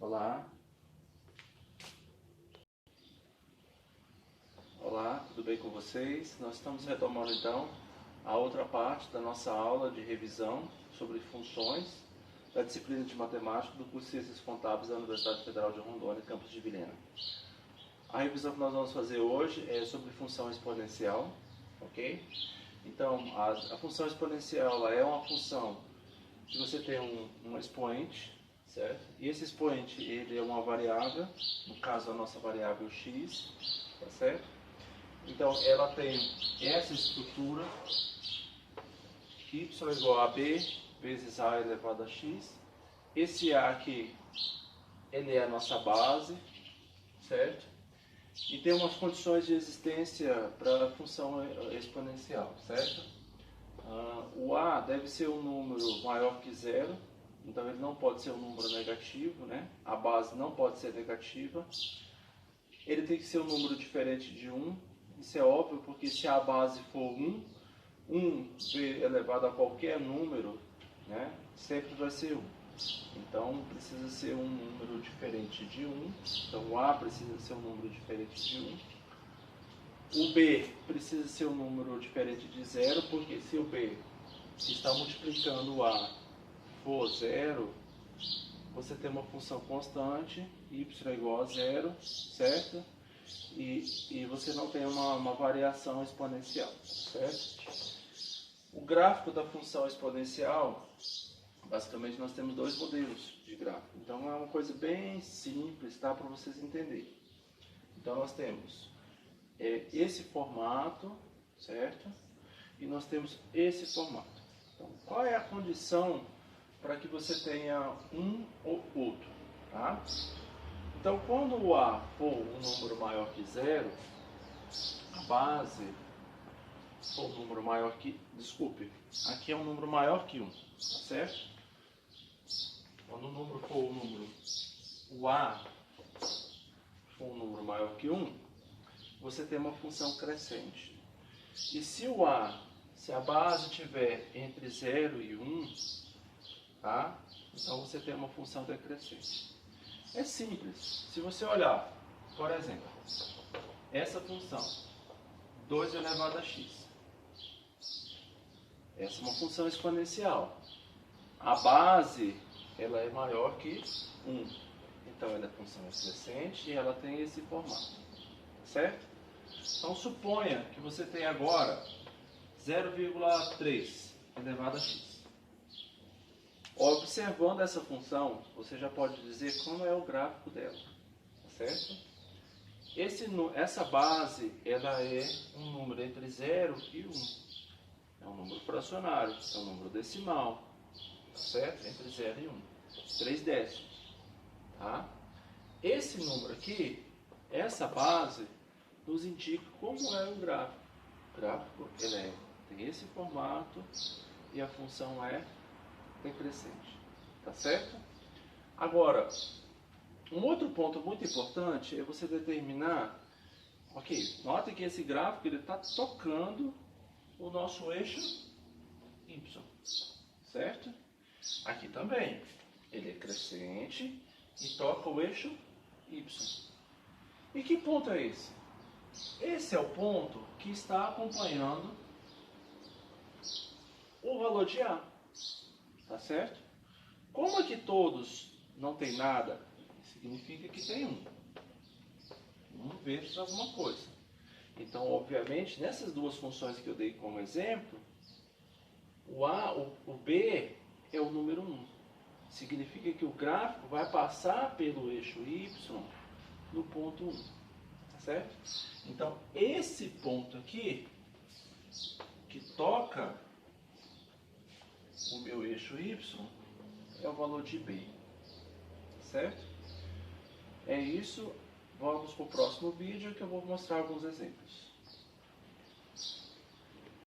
Olá. Olá, tudo bem com vocês? Nós estamos retomando então a outra parte da nossa aula de revisão sobre funções da disciplina de matemática do curso de Ciências Contábeis da Universidade Federal de Rondônia, campus de Vilhena. A revisão que nós vamos fazer hoje é sobre função exponencial, ok? Então, a função exponencial ela é uma função que você tem um expoente, certo? E esse expoente ele é uma variável, no caso a nossa variável x, tá certo? Então ela tem essa estrutura, y igual a b vezes a elevado a x. Esse a aqui, ele é a nossa base, certo? E tem umas condições de existência para a função exponencial, certo? O a deve ser um número maior que zero, então ele não pode ser um número negativo, né? A base não pode ser negativa. Ele tem que ser um número diferente de 1, isso é óbvio, porque se a base for 1 elevado a qualquer número, né, sempre vai ser 1. Então precisa ser um número diferente de 1, então o a precisa ser um número diferente de 1. O b precisa ser um número diferente de 0, porque se o b que está multiplicando o a for 0, você tem uma função constante, y é igual a 0, certo? E você não tem uma variação exponencial, certo? O gráfico da função exponencial, basicamente nós temos dois modelos de gráfico. Então é uma coisa bem simples, tá? Para vocês entenderem. Então nós temos esse formato, certo? E nós temos esse formato. Então, qual é a condição para que você tenha um ou outro, tá? Então, quando o a for um número maior que zero, a base for um número maior que... Desculpe, aqui é um número maior que 1, tá certo? Quando o número for um número... O a for um número maior que 1, você tem uma função crescente. E se a base estiver entre 0 e 1, tá? Então você tem uma função decrescente. É simples. Se você olhar, por exemplo, essa função, 2 elevado a x. Essa é uma função exponencial. A base, ela é maior que 1. Então ela é função crescente e ela tem esse formato. Certo? Então suponha que você tem agora 0,3 elevado a x. Observando essa função, você já pode dizer como é o gráfico dela, tá certo? Essa base, ela é um número entre 0 e 1. É um número fracionário, é um número decimal, tá certo? Entre 0 e 1. 3 décimos, tá? Esse número aqui, essa base, nos indica como é o gráfico. O gráfico, ele tem esse formato e a função é decrescente, tá certo? Agora, um outro ponto muito importante é você determinar, ok, note que esse gráfico ele está tocando o nosso eixo y, certo? Aqui também, ele é crescente e toca o eixo y. E que ponto é esse? Esse é o ponto que está acompanhando o valor de a. Tá certo? Como aqui todos não tem nada, significa que tem 1. 1 vezes alguma coisa. Então, obviamente, nessas duas funções que eu dei como exemplo, o b é o número 1. Significa que o gráfico vai passar pelo eixo y no ponto 1. Tá certo? Então, esse ponto aqui, que toca o meu eixo y, é o valor de b, certo? É isso, vamos para o próximo vídeo que eu vou mostrar alguns exemplos.